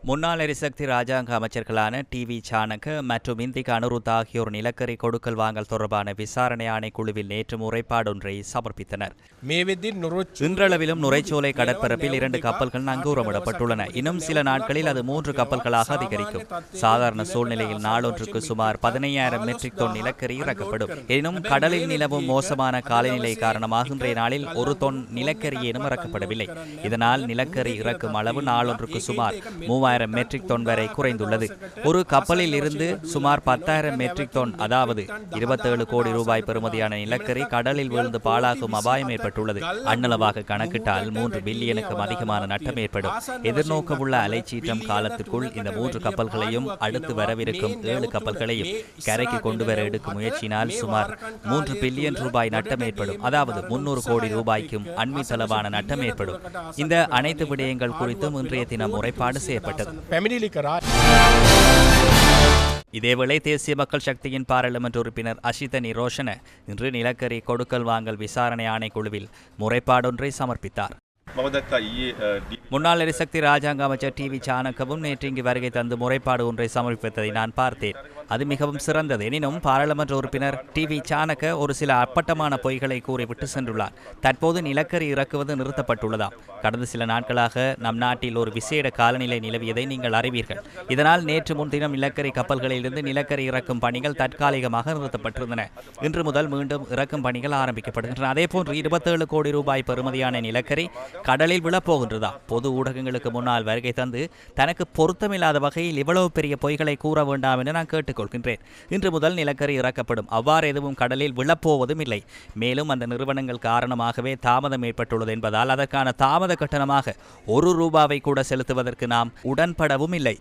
முன்னாள் எரிசக்தி ராஜாங்க அமைச்சர்களான டி.வி. சாணக்க மற்றும் இந்திக்கு அனுருத் ஆகியோர் நிலக்கரி கொடுக்கல் வாங்கல் தொடர்பான விசாரணை ஆணைக்குழுவில் நேற்று முறைப்பாடொன்றை சமர்ப்பித்தனர். இன்றளவிலும் நுரைச்சோலை கடற்பரப்பில் 2 கப்பல்கள் நங்கூரமிடப்பட்டுள்ளன. இன்னும் சில நாட்களில் அது 3 கப்பல்களாக அதிகரிக்கும். சாதாரண சூழ்நிலையில் நாளொன்றுக்கு சுமார் 15,000 மெட்ரிக் டன் நிலக்கரி இறக்கப்படும். எனினும் கடலில் நிலவும் மோசமான காலநிலை காரணமாக இன்றைய நாளில் 1 தொன் நிலக்கரி ஏனும் இறக்கப்படவில்லை. இதனால் நிலக்கரி இறக்கும் அளவு நாளொன்றுக்கு சுமார் 3,000 மெட்ரிக் டன் வரை குறைந்துள்ளது. ஒரு கப்பலில் இருந்து சுமார் 10,000 மெட்ரிக் டன், அதாவது 27 கோடி ரூபாய் பெறுமதியான நிலக்கரி கடலில் விழுந்து பாழாகும் அபாயம் ஏற்பட்டுள்ளது. அண்ணளவாக கணக்கிட்டால் 3 பில்லியனுக்கும் அதிகமான நட்டம் ஏற்படும். எதிர்நோக்கவுள்ள அலைச்சீற்றம் காலத்திற்குள் இந்த 3 கப்பல்களையும் அடுத்து வரவிருக்கும் 7 கப்பல்களையும் கரைக்கு கொண்டுவர எடுக்கும் முயற்சியினால் சுமார் 3 பில்லியன் ரூபாய் நட்டம் ஏற்படும். அதாவது 300 கோடி ரூபாய்க்கும் அண்மைத்தளவான நட்டம் ஏற்படும். இந்த அனைத்து விடயங்கள் குறித்தும் இன்றைய தினம் முறைப்பாடு செய்யப்பட்டது. இதேவேளை தேசிய மக்கள் சக்தியின் பாராளுமன்ற உறுப்பினர் அஷித நிரோஷன இன்று நிலக்கரி கொடுக்கல் வாங்கல் விசாரணை ஆணைக்குழுவில் முறைப்பாடொன்றை சமர்ப்பித்தார். முன்னாள் எரிசக்தி ராஜாங்க அமைச்சர் டி.வி. சாணக்கவும் நேற்று இங்கு வருகை தந்து முறைப்பாடு ஒன்றை சமர்ப்பித்ததை நான் பார்த்தேன். அது மிகவும் சிறந்தது. எனினும் பாராளுமன்ற உறுப்பினர் டி.வி. சாணக்க ஒரு சில அப்பட்டமான பொய்களை கூறிவிட்டு சென்றுள்ளார். தற்போது நிலக்கரி இறக்குவது நிறுத்தப்பட்டுள்ளதாம். கடந்த சில நாட்களாக நம் நாட்டில் ஒரு விசேட காலநிலை நிலவியதை நீங்கள் அறிவீர்கள். இதனால் நேற்று முன்தினம் நிலக்கரி கப்பல்களிலிருந்து நிலக்கரி இறக்கும் பணிகள் தற்காலிகமாக நிறுத்தப்பட்டிருந்தன. இன்று முதல் மீண்டும் இறக்கும் பணிகள் ஆரம்பிக்கப்படுகின்றன. அதேபோன்று 27 கோடி ரூபாய் பெறுமதியான நிலக்கரி கடலில் விழப்போகின்றதா? பொது ஊடகங்களுக்கு முன்னால் வருகை தந்து தனக்கு பொருத்தமில்லாத வகையில் இவ்வளவு பெரிய பொய்களை கூற வேண்டாம் என நான் கேட்டுக்கொள்கின்றேன். இன்று முதல் நிலக்கரி இறக்கப்படும். அவ்வாறு எதுவும் கடலில் விழப்போவதும் இல்லை. மேலும் அந்த நிறுவனங்கள் காரணமாகவே தாமதம் ஏற்பட்டுள்ளது என்பதால் அதற்கான தாமத கட்டணமாக 1 ரூபாவை கூட செலுத்துவதற்கு நாம் உடன்படவும் இல்லை.